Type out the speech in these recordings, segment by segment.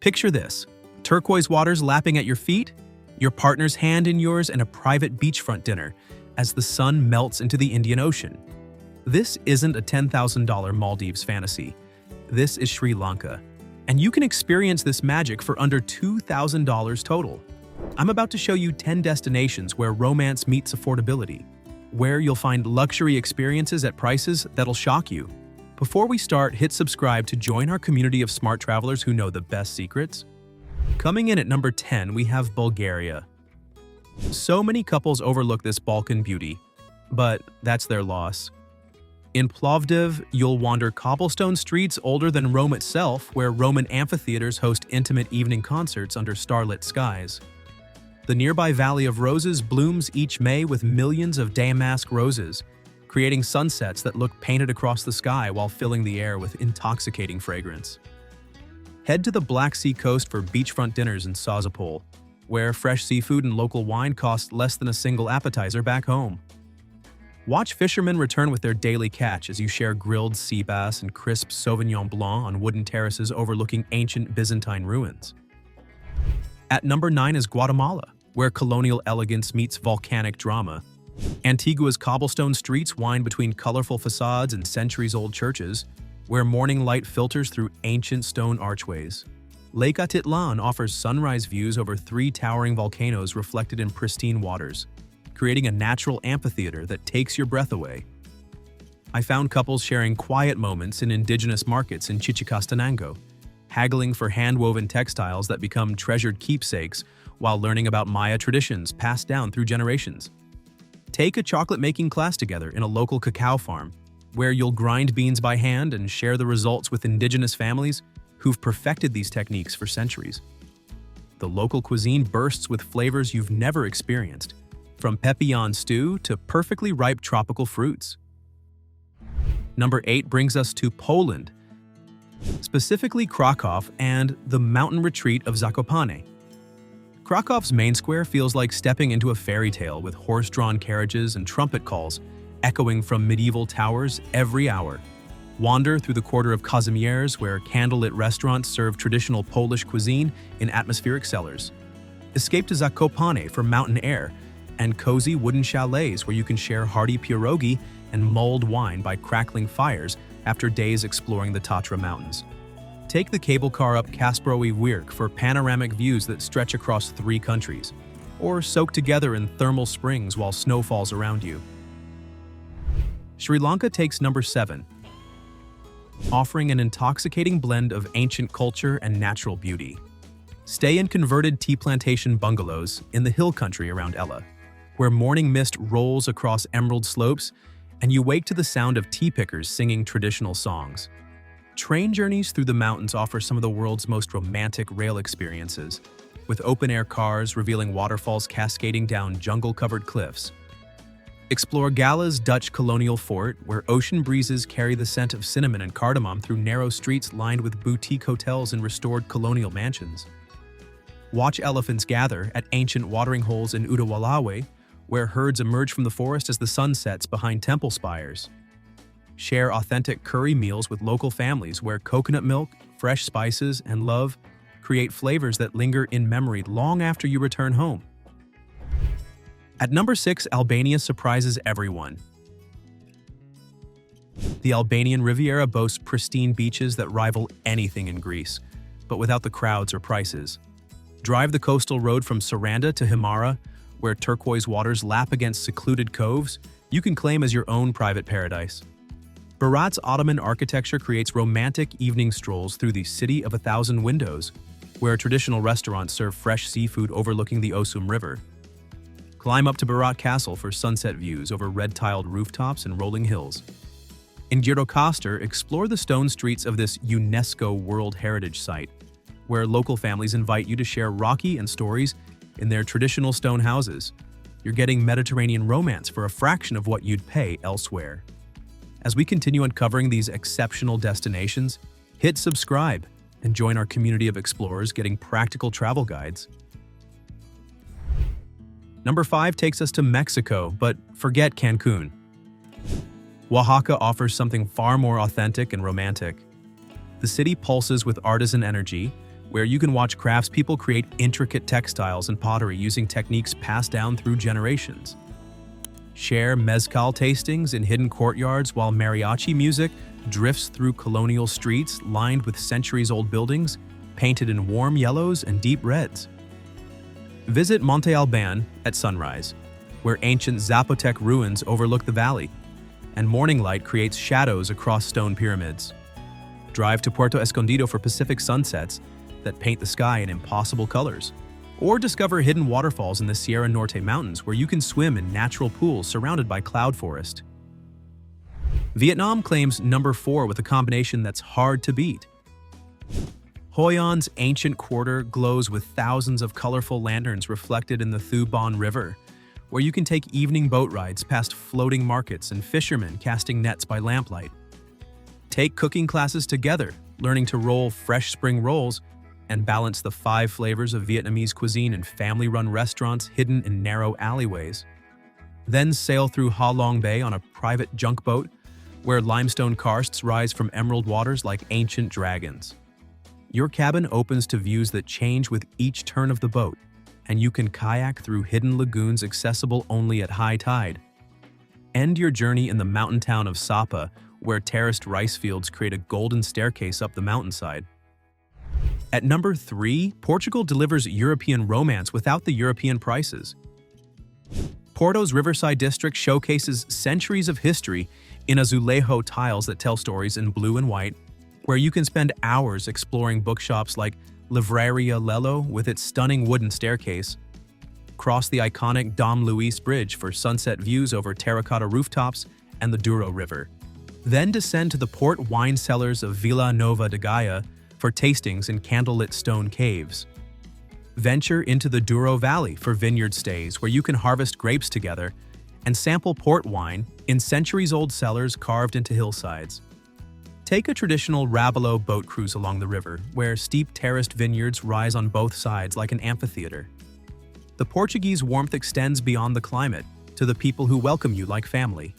Picture this: turquoise waters lapping at your feet, your partner's hand in yours, and a private beachfront dinner as the sun melts into the Indian Ocean. This isn't a $10,000 Maldives fantasy. This is Sri Lanka, and you can experience this magic for under $2,000 total. I'm about to show you 10 destinations where romance meets affordability, where you'll find luxury experiences at prices that'll shock you. Before we start, hit subscribe to join our community of smart travelers who know the best secrets. Coming in at number 10, we have Bulgaria. So many couples overlook this Balkan beauty, but that's their loss. In Plovdiv, you'll wander cobblestone streets older than Rome itself, where Roman amphitheaters host intimate evening concerts under starlit skies. The nearby Valley of Roses blooms each May with millions of damask roses, creating sunsets that look painted across the sky while filling the air with intoxicating fragrance. Head to the Black Sea coast for beachfront dinners in Sozopol, where fresh seafood and local wine cost less than a single appetizer back home. Watch fishermen return with their daily catch as you share grilled sea bass and crisp Sauvignon Blanc on wooden terraces overlooking ancient Byzantine ruins. At number 9 is Guatemala, where colonial elegance meets volcanic drama. Antigua's cobblestone streets wind between colorful facades and centuries-old churches, where morning light filters through ancient stone archways. Lake Atitlan offers sunrise views over 3 towering volcanoes reflected in pristine waters, creating a natural amphitheater that takes your breath away. I found couples sharing quiet moments in indigenous markets in Chichicastenango, haggling for hand-woven textiles that become treasured keepsakes while learning about Maya traditions passed down through generations. Take a chocolate-making class together in a local cacao farm, where you'll grind beans by hand and share the results with indigenous families who've perfected these techniques for centuries. The local cuisine bursts with flavors you've never experienced, from pepillon stew to perfectly ripe tropical fruits. Number 8 brings us to Poland, specifically Krakow and the mountain retreat of Zakopane. Krakow's main square feels like stepping into a fairy tale with horse-drawn carriages and trumpet calls echoing from medieval towers every hour. Wander through the quarter of Kazimierz, where candlelit restaurants serve traditional Polish cuisine in atmospheric cellars. Escape to Zakopane for mountain air and cozy wooden chalets where you can share hearty pierogi and mulled wine by crackling fires after days exploring the Tatra Mountains. Take the cable car up Kasprowy Wierch for panoramic views that stretch across 3 countries, or soak together in thermal springs while snow falls around you. Sri Lanka takes number 7, offering an intoxicating blend of ancient culture and natural beauty. Stay in converted tea plantation bungalows in the hill country around Ella, where morning mist rolls across emerald slopes and you wake to the sound of tea pickers singing traditional songs. Train journeys through the mountains offer some of the world's most romantic rail experiences, with open-air cars revealing waterfalls cascading down jungle-covered cliffs. Explore Gala's Dutch colonial fort, where ocean breezes carry the scent of cinnamon and cardamom through narrow streets lined with boutique hotels and restored colonial mansions. Watch elephants gather at ancient watering holes in Udawalawe, where herds emerge from the forest as the sun sets behind temple spires. Share authentic curry meals with local families where coconut milk, fresh spices, and love create flavors that linger in memory long after you return home. At number 6, Albania surprises everyone. The Albanian Riviera boasts pristine beaches that rival anything in Greece, but without the crowds or prices. Drive the coastal road from Saranda to Himara, where turquoise waters lap against secluded coves you can claim as your own private paradise. Berat's Ottoman architecture creates romantic evening strolls through the City of a Thousand Windows, where traditional restaurants serve fresh seafood overlooking the Osum River. Climb up to Berat Castle for sunset views over red-tiled rooftops and rolling hills. In Gjirokastër, explore the stone streets of this UNESCO World Heritage Site, where local families invite you to share rocky and stories in their traditional stone houses. You're getting Mediterranean romance for a fraction of what you'd pay elsewhere. As we continue uncovering these exceptional destinations, hit subscribe and join our community of explorers getting practical travel guides. Number 5 takes us to Mexico, but forget Cancun. Oaxaca offers something far more authentic and romantic. The city pulses with artisan energy, where you can watch craftspeople create intricate textiles and pottery using techniques passed down through generations. Share mezcal tastings in hidden courtyards while mariachi music drifts through colonial streets lined with centuries-old buildings, painted in warm yellows and deep reds. Visit Monte Alban at sunrise, where ancient Zapotec ruins overlook the valley, and morning light creates shadows across stone pyramids. Drive to Puerto Escondido for Pacific sunsets that paint the sky in impossible colors. Or discover hidden waterfalls in the Sierra Norte Mountains where you can swim in natural pools surrounded by cloud forest. Vietnam claims number 4 with a combination that's hard to beat. Hoi An's ancient quarter glows with thousands of colorful lanterns reflected in the Thu Bon River, where you can take evening boat rides past floating markets and fishermen casting nets by lamplight. Take cooking classes together, learning to roll fresh spring rolls and balance the 5 flavors of Vietnamese cuisine in family-run restaurants hidden in narrow alleyways. Then sail through Ha Long Bay on a private junk boat, where limestone karsts rise from emerald waters like ancient dragons. Your cabin opens to views that change with each turn of the boat, and you can kayak through hidden lagoons accessible only at high tide. End your journey in the mountain town of Sapa, where terraced rice fields create a golden staircase up the mountainside. At number 3, Portugal delivers European romance without the European prices. Porto's Riverside District showcases centuries of history in azulejo tiles that tell stories in blue and white, where you can spend hours exploring bookshops like Livraria Lello with its stunning wooden staircase. Cross the iconic Dom Luis Bridge for sunset views over terracotta rooftops and the Douro River. Then descend to the port wine cellars of Vila Nova de Gaia for tastings in candlelit stone caves. Venture into the Douro Valley for vineyard stays where you can harvest grapes together and sample port wine in centuries-old cellars carved into hillsides. Take a traditional Rabelow boat cruise along the river, where steep terraced vineyards rise on both sides like an amphitheater. The Portuguese warmth extends beyond the climate to the people who welcome you like family.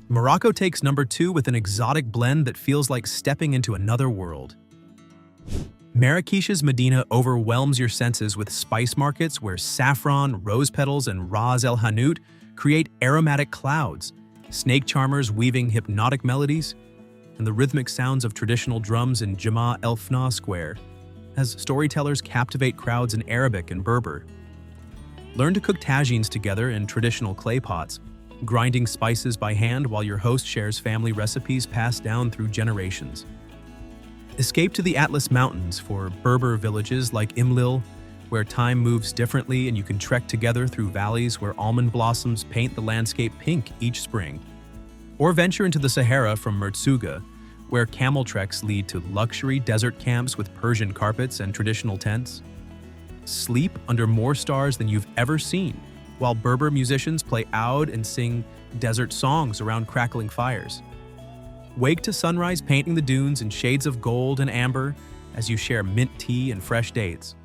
Morocco takes number 2 with an exotic blend that feels like stepping into another world. Marrakech's Medina overwhelms your senses with spice markets where saffron, rose petals, and Ras El Hanout create aromatic clouds, snake charmers weaving hypnotic melodies, and the rhythmic sounds of traditional drums in Jama El Fna Square, as storytellers captivate crowds in Arabic and Berber. Learn to cook tagines together in traditional clay pots, grinding spices by hand while your host shares family recipes passed down through generations. Escape to the Atlas Mountains for Berber villages like Imlil, where time moves differently and you can trek together through valleys where almond blossoms paint the landscape pink each spring. Or venture into the Sahara from Mertsuga, where camel treks lead to luxury desert camps with Persian carpets and traditional tents. Sleep under more stars than you've ever seen, while Berber musicians play oud and sing desert songs around crackling fires. Wake to sunrise painting the dunes in shades of gold and amber as you share mint tea and fresh dates.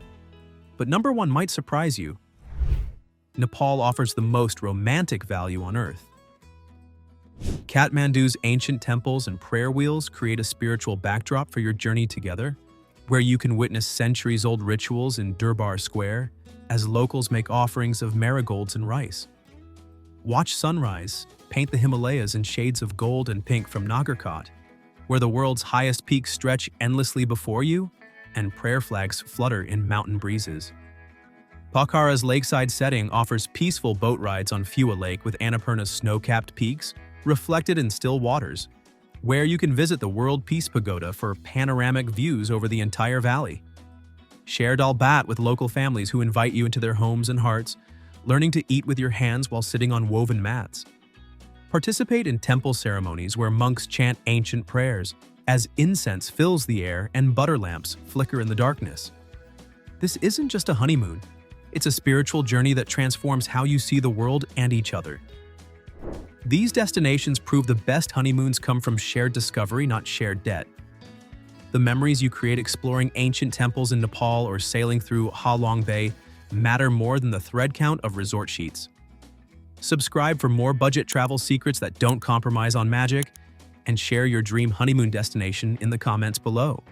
But number 1 might surprise you. Nepal offers the most romantic value on Earth. Kathmandu's ancient temples and prayer wheels create a spiritual backdrop for your journey together, where you can witness centuries-old rituals in Durbar Square as locals make offerings of marigolds and rice. Watch sunrise paint the Himalayas in shades of gold and pink from Nagarkot, where the world's highest peaks stretch endlessly before you and prayer flags flutter in mountain breezes. Pokhara's lakeside setting offers peaceful boat rides on Phua Lake with Annapurna's snow-capped peaks reflected in still waters, where you can visit the World Peace Pagoda for panoramic views over the entire valley. Share dalbat with local families who invite you into their homes and hearts, learning to eat with your hands while sitting on woven mats. Participate in temple ceremonies where monks chant ancient prayers as incense fills the air and butter lamps flicker in the darkness. This isn't just a honeymoon. It's a spiritual journey that transforms how you see the world and each other. These destinations prove the best honeymoons come from shared discovery, not shared debt. The memories you create exploring ancient temples in Nepal or sailing through Ha Long Bay matter more than the thread count of resort sheets. Subscribe for more budget travel secrets that don't compromise on magic, and share your dream honeymoon destination in the comments below.